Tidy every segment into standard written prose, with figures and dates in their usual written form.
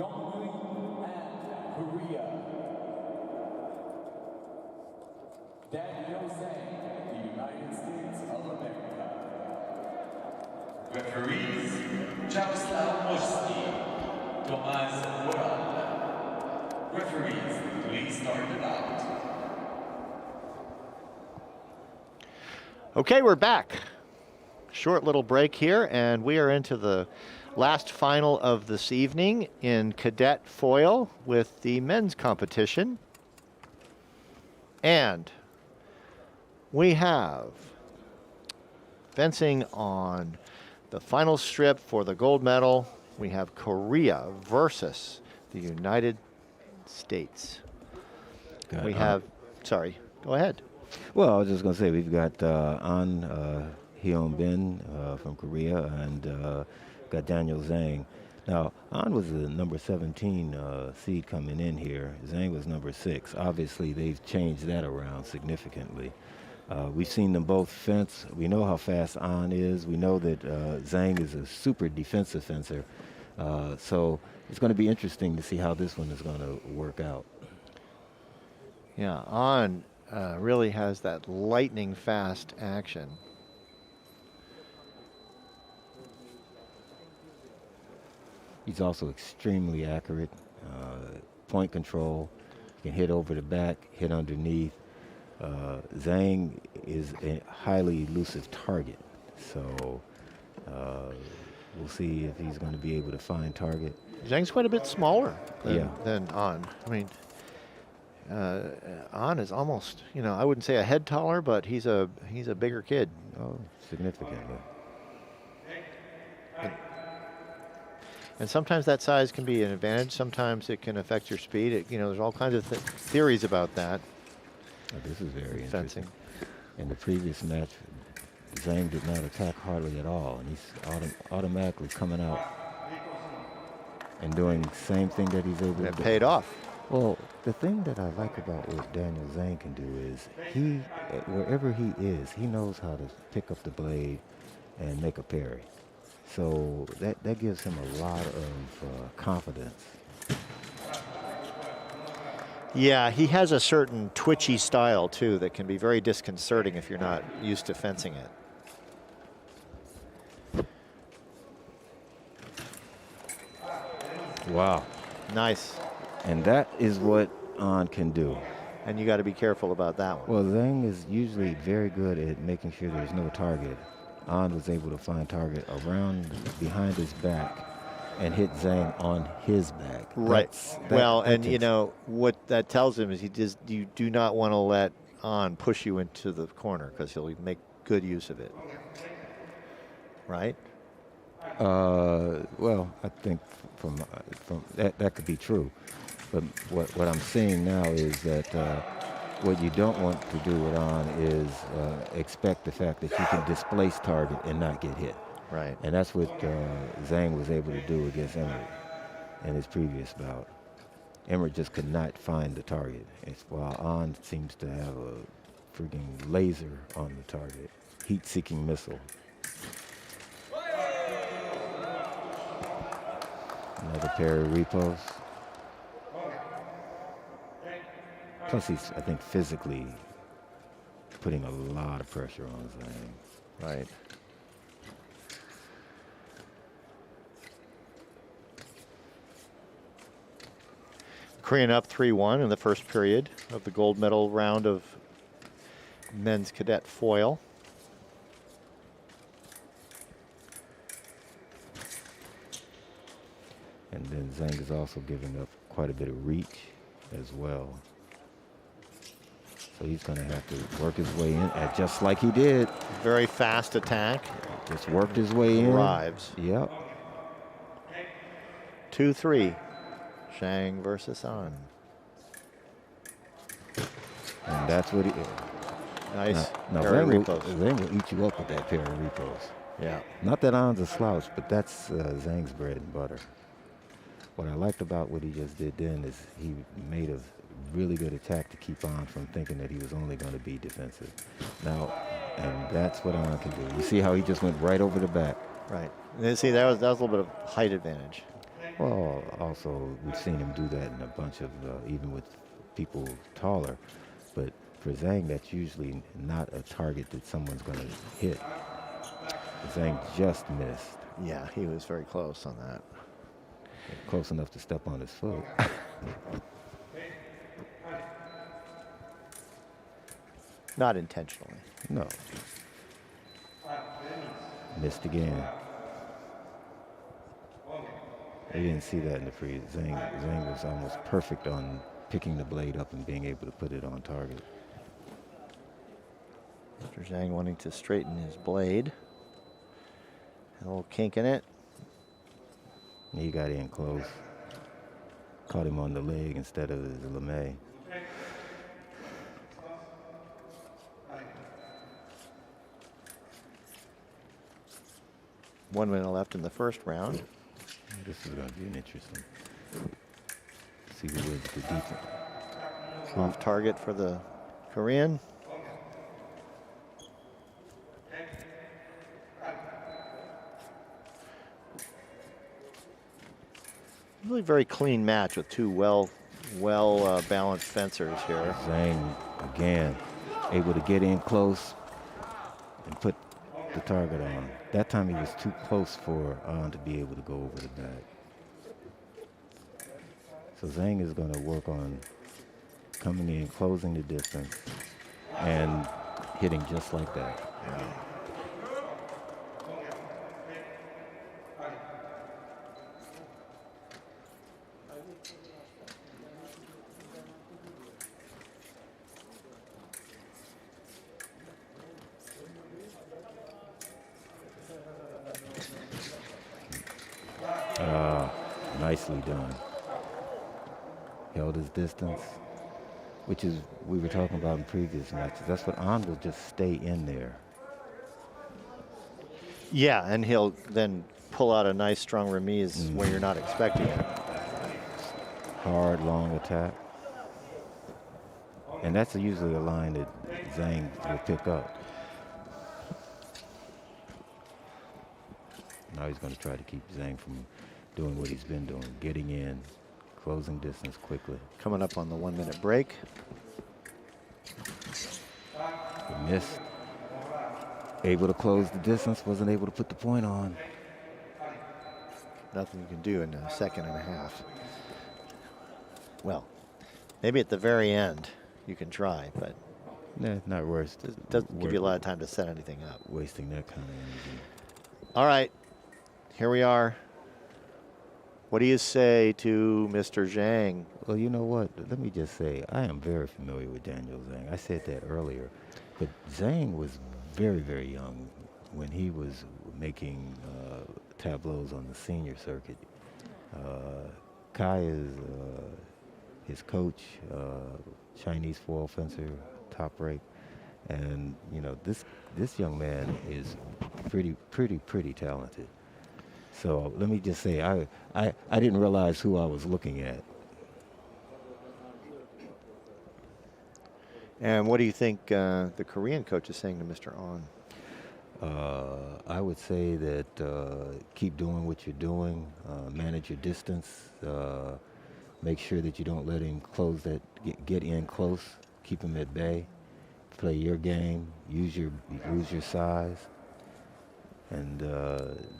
Hyeonbhin and Korea. Zhang, the United States of America. Referees, Jaroslav Morsky, Tomasz Woral. Referees, please start the bout. Okay, we're back. Short little break here, and we are into the last final of this evening in cadet foil with the men's competition. And we have fencing on the final strip for the gold medal. We have Korea versus the United States. We have, sorry, go ahead. Well, I was just going to say we've got Hyeonbhin from Korea and got Daniel Zhang. Now, An was the number 17 seed coming in here. Zhang was number 6. Obviously, they've changed that around significantly. We've seen them both fence. We know how fast An is. We know that Zhang is a super defensive fencer. So it's going to be interesting to see how this one is going to work out. Yeah, An really has that lightning fast action. He's also extremely accurate. Point control, can hit over the back, hit underneath. Zhang is a highly elusive target, so we'll see if he's going to be able to find target. Zhang's quite a bit smaller than An. I mean, An is almost, you know, I wouldn't say a head taller, but he's a bigger kid. Oh, significantly. And sometimes that size can be an advantage. Sometimes it can affect your speed. You know, there's all kinds of theories about that. Oh, this is very fencing. Interesting. In the previous match, Zhang did not attack hardly at all, and he's automatically coming out and doing the same thing that he's able to do. It paid off. Well, the thing that I like about what Daniel Zhang can do is he, wherever he is, he knows how to pick up the blade and make a parry. So that gives him a lot of confidence. Yeah, he has a certain twitchy style too that can be very disconcerting if you're not used to fencing it. Wow. Nice. And that is what An can do. And you got to be careful about that one. Well, Zhang is usually very good at making sure there's no target. An was able to find target around behind his back and hit Zhang on his back. Right. And you know, what that tells him is you do not want to let An push you into the corner because he'll make good use of it. Right? Well, I think from that could be true. But what I'm seeing now is that what you don't want to do with An is expect the fact that you can displace target and not get hit. Right. And that's what Zhang was able to do against Emmer in his previous bout. Emmer just could not find the target, while An seems to have a freaking laser on the target. Heat-seeking missile. Another pair of repos. Plus, he's, I think, physically putting a lot of pressure on Zhang. Right. Korean up 3-1 in the first period of the gold medal round of men's cadet foil. And then Zhang is also giving up quite a bit of reach as well. So he's going to have to work his way in, just like he did. Very fast attack. Just worked his way in. Arrives. Yep. 2-3. Zhang versus An. And that's what he is. Nice. Now Zhang will eat you up with that pair of repos. Yeah. Not that An's a slouch, but that's Zhang's bread and butter. What I liked about what he just did then is he made a really good attack to keep An from thinking that he was only going to be defensive. Now, and that's what An can do. You see how he just went right over the back. Right. And see, that was a little bit of height advantage. Well, also, we've seen him do that in a bunch of, even with people taller. But for Zhang, that's usually not a target that someone's going to hit. Zhang just missed. Yeah, he was very close on that. Close enough to step on his foot. Not intentionally. No. Missed again. We didn't see that in the freeze. Zhang was almost perfect on picking the blade up and being able to put it on target. Mr. Zhang wanting to straighten his blade. A little kink in it. He got in close. Caught him on the leg instead of the lame. One minute left in the first round. This is going to be an interesting. See who wins the defense. Off target for the Korean. Really very clean match with two well balanced fencers here. Zhang again able to get in close and put the target on. That time he was too close for On to be able to go over the back. So Zhang is going to work on coming in, closing the distance, and hitting just like that. Yeah. Nicely done. Held his distance, which is we were talking about in previous matches. That's what On will just stay in there. Yeah, and he'll then pull out a nice strong remise when you're not expecting it. Hard, long attack. And that's usually a line that Zhang will pick up. Now he's going to try to keep Zhang from doing what he's been doing, getting in, closing distance quickly. Coming up on the 1 minute break. He missed. Able to close the distance, wasn't able to put the point on. Nothing you can do in a second and a half. Well, maybe at the very end you can try, but Nah, not worse. it doesn't give you a lot of time to set anything up. Wasting that kind of energy. All right, here we are. What do you say to Mr. Zhang? Well, you know what? Let me just say, I am very familiar with Daniel Zhang. I said that earlier. But Zhang was very, very young when he was making tableaus on the senior circuit. Kai is his coach, Chinese foil fencer, top rate. And, you know, this young man is pretty talented. So let me just say, I didn't realize who I was looking at. And what do you think the Korean coach is saying to Mr. On? I would say that keep doing what you're doing, manage your distance, make sure that you don't let him close that, get in close, keep him at bay, play your game, use your size. And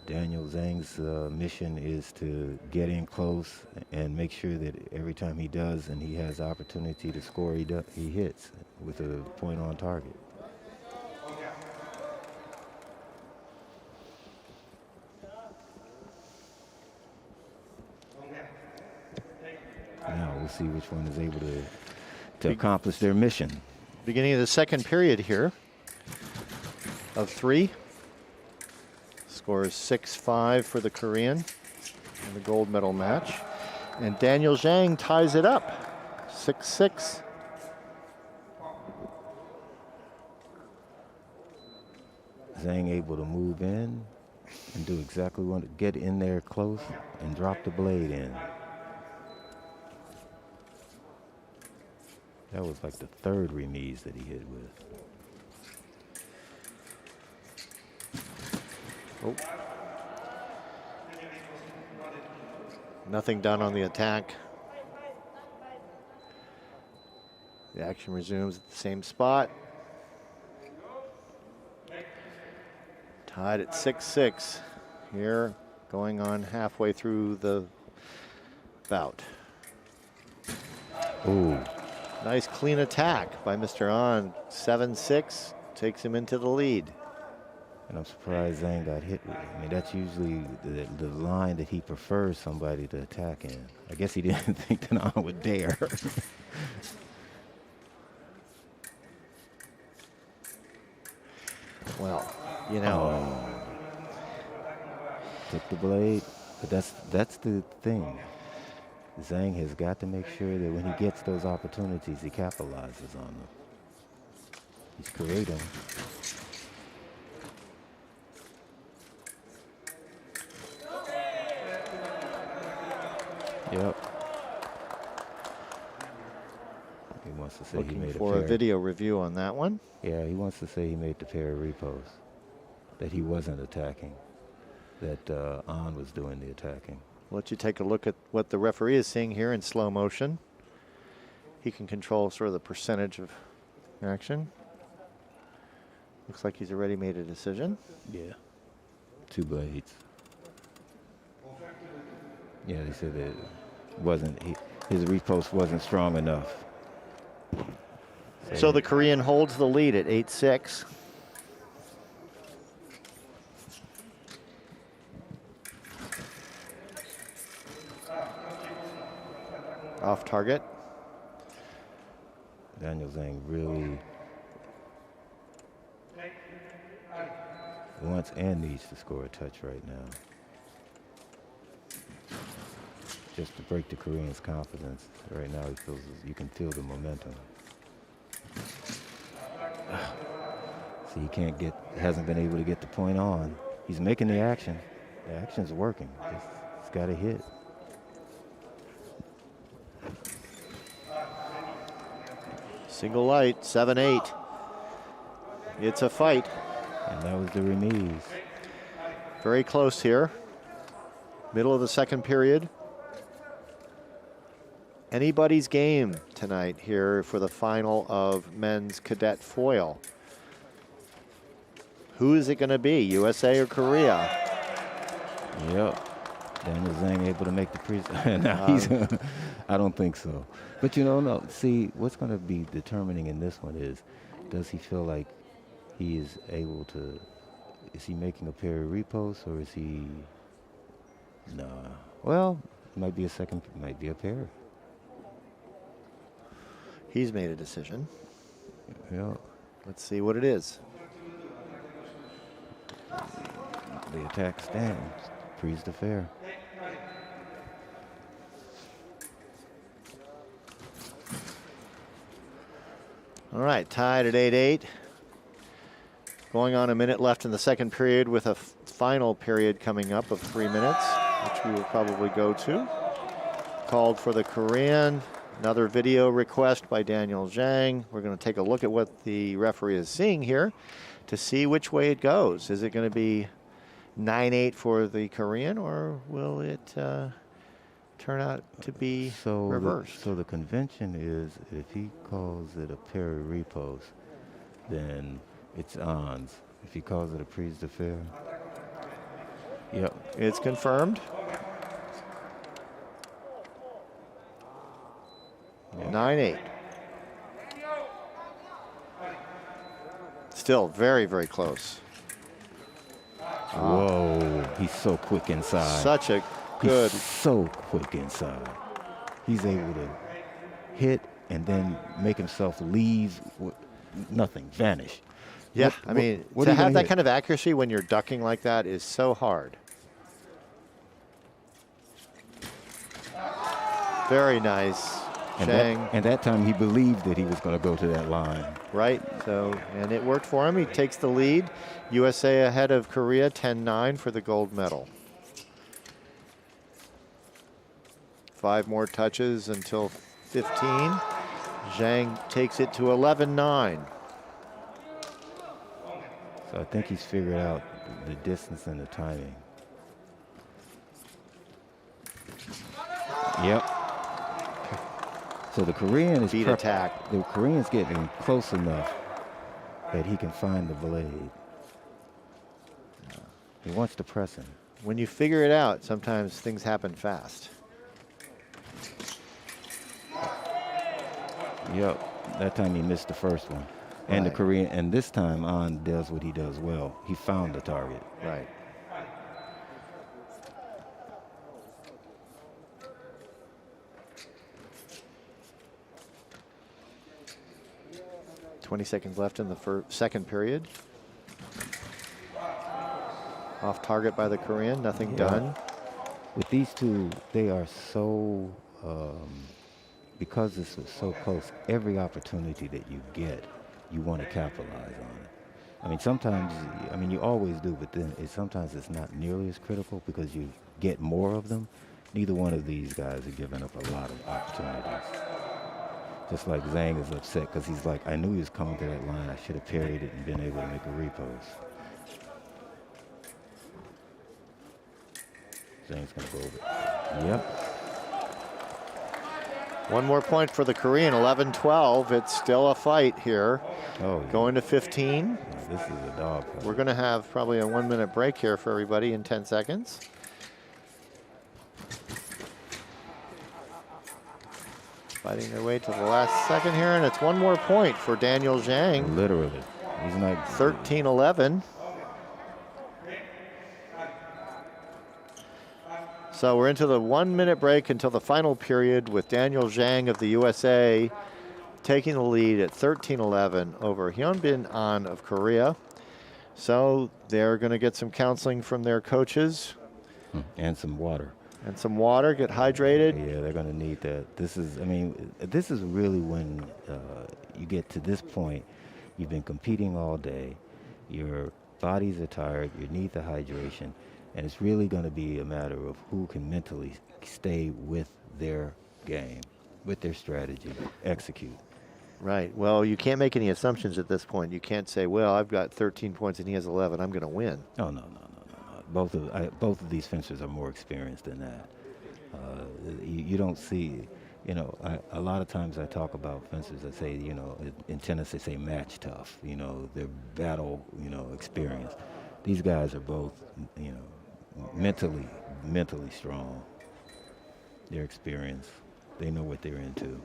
Daniel Zhang's mission is to get in close and make sure that every time he does and he has opportunity to score, he hits with a point on target. Now we'll see which one is able to accomplish their mission. Beginning of the second period here of 3. Score is 6-5 for the Korean in the gold medal match. And Daniel Zhang ties it up, 6-6. Zhang able to move in and do exactly what, get in there close and drop the blade in. That was like the third remise that he hit with. Oh. Nothing done on the attack. The action resumes at the same spot. Tied at 6-6 here, going on halfway through the bout. Ooh. Nice clean attack by Mr. An. 7-6 takes him into the lead. And I'm surprised Zhang got hit with it. I mean, that's usually the line that he prefers somebody to attack in. I guess he didn't think that An would dare. Well, you know. Took the blade, but that's the thing. Zhang has got to make sure that when he gets those opportunities, he capitalizes on them. He's creating. Yep. He wants to say he Looking made for a video review on that one. Yeah, he wants to say he made the pair of repos, that he wasn't attacking, that An was doing the attacking. I'll let you take a look at what the referee is seeing here in slow motion. He can control sort of the percentage of action. Looks like he's already made a decision. Yeah. 2 blades. Yeah, they said that his repost wasn't strong enough. So the Korean holds the lead at 8-6. Off target. Daniel Zhang really wants and needs to score a touch right now. Just to break the Koreans' confidence. Right now, he feels you can feel the momentum. See, he hasn't been able to get the point on. He's making the action. The action's working. It's got to hit. Single light, 7-8. It's a fight. And that was the remise. Very close here. Middle of the second period. Anybody's game tonight here for the final of men's cadet foil. Who is it going to be, USA or Korea? Yep. Daniel Zhang able to make the pre. I don't think so. But no. See, what's going to be determining in this one is, does he feel like he is able to? Is he making a pair of reposts or is he? Nah. Well, it might be a second. Might be a pair. He's made a decision. Yeah. Let's see what it is. The attack stands. Prise de fer. All right, tied at 8-8. Going on a minute left in the second period with a final period coming up of 3 minutes, which we will probably go to. Called for the Korean. Another video request by Daniel Zhang. We're going to take a look at what the referee is seeing here to see which way it goes. Is it going to be 9-8 for the Korean, or will it turn out to be reversed? So the convention is, if he calls it a pair of repos, then it's An's. If he calls it a prise de fer, yep. It's confirmed. 9-8. Still very, very close. Whoa, he's so quick inside. Such a good. He's so quick inside. He's able to hit and then make himself leave with nothing, vanish. Yeah, I mean, to have that kind of accuracy when you're ducking like that is so hard. Very nice. And that time he believed that he was going to go to that line. Right, so, and it worked for him. He takes the lead. USA ahead of Korea, 10-9 for the gold medal. 5 more touches until 15. Zhang takes it to 11-9. So I think he's figured out the distance and the timing. Yep. So the Korean is Beat attack. The Korean's getting close enough that he can find the blade. He wants to press him. When you figure it out, sometimes things happen fast. Yep. That time he missed the first one. And the Right. Korean, and this time An does what he does well. He found the target. Right. .20 seconds left in the second period. Off target by the Korean, nothing done. With these two, they are so, because this is so close, every opportunity that you get, you want to capitalize on it. I mean, sometimes, I mean, you always do, but then sometimes it's not nearly as critical because you get more of them. Neither one of these guys are giving up a lot of opportunities. Just like Zhang is upset because he's like, I knew he was coming to that line. I should have parried it and been able to make a repost. Zhang's going to go over. Yep. One more point for the Korean, 11-12. It's still a fight here. Oh, Going to 15. yeah, this is a dog fight. We're going to have probably a 1 minute break here for everybody in 10 seconds. Fighting their way to the last second here, and it's one more point for Daniel Zhang. Literally. He's not 13-11. So we're into the 1 minute break until the final period with Daniel Zhang of the USA taking the lead at 13-11 over Hyeonbhin An of Korea. So they're going to get some counseling from their coaches. And some water. And some water, get hydrated. Yeah, they're going to need that. This is, I mean, this is really when you get to this point. You've been competing all day. Your bodies are tired. You need the hydration. And it's really going to be a matter of who can mentally stay with their game, with their strategy, execute. Right. Well, you can't make any assumptions at this point. You can't say, well, I've got 13 points and he has 11. I'm going to win. Oh, no. Both of these fencers are more experienced than that. You don't see, you know, a lot of times I talk about fencers. I say, you know, in tennis they say match tough. You know, they're battle, you know, experienced. These guys are both, you know, mentally strong. They're experienced. They know what they're into.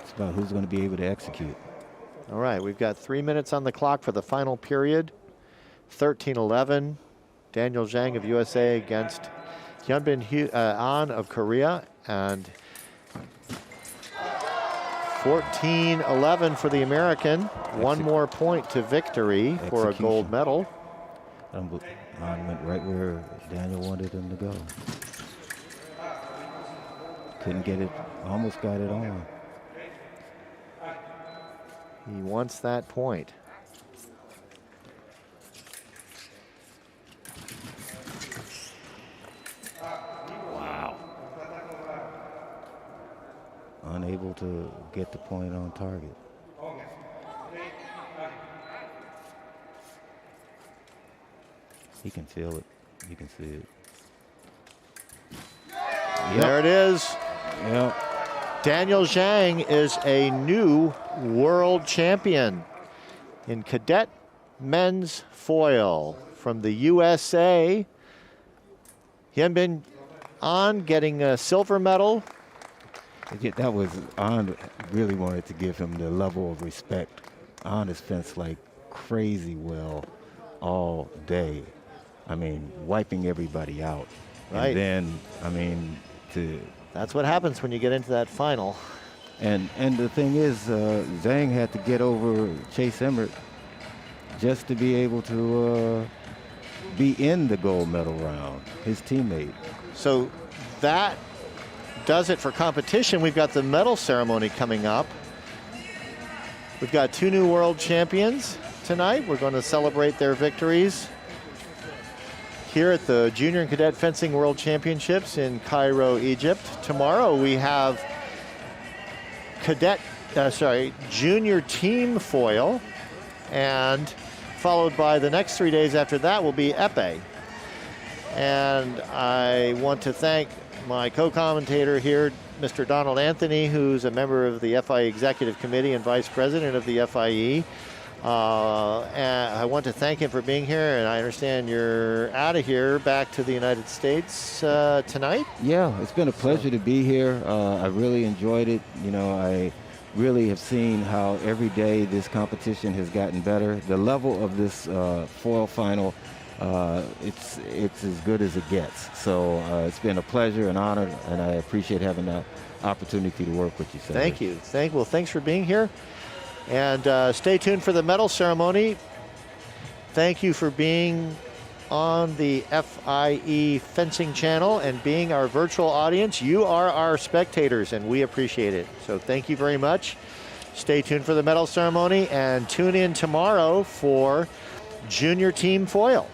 It's about who's going to be able to execute. All right, we've got 3 minutes on the clock for the final period. 13-11. Daniel Zhang of USA against Hyeonbhin An of Korea. And 14-11 for the American. One more point to victory for a gold medal. An went right where Daniel wanted him to go. Couldn't get it, almost got it on. He wants that point. Wow. Unable to get the point on target. He can feel it. You can see it. There it is. Yep. Daniel Zhang is a new world champion in cadet men's foil from the USA. Hyeonbhin An getting a silver medal. That was, An really wanted to give him the level of respect. An has fenced like crazy well all day. I mean, wiping everybody out. Right. And then, I mean, That's what happens when you get into that final. And the thing is, Zhang had to get over Chase Emmert just to be able to be in the gold medal round, his teammate. So that does it for competition. We've got the medal ceremony coming up. We've got two new world champions tonight. We're going to celebrate their victories here at the Junior and Cadet Fencing World Championships in Cairo, Egypt. Tomorrow we have Junior team foil and followed by the next 3 days after that will be épée. And I want to thank my co-commentator here, Mr. Donald Anthony, who's a member of the FIE Executive Committee and Vice President of the FIE. And I want to thank him for being here, and I understand you're out of here back to the United States tonight? Yeah, it's been a pleasure to be here. I really enjoyed it. You know, I really have seen how every day this competition has gotten better. The level of this foil final, it's as good as it gets. So it's been a pleasure and honor, and I appreciate having the opportunity to work with you, Senator. Thank you. Well, thanks for being here. And stay tuned for the medal ceremony. Thank you for being on the FIE Fencing channel and being our virtual audience. You are our spectators, and we appreciate it. So thank you very much. Stay tuned for the medal ceremony, and tune in tomorrow for Junior Team Foil.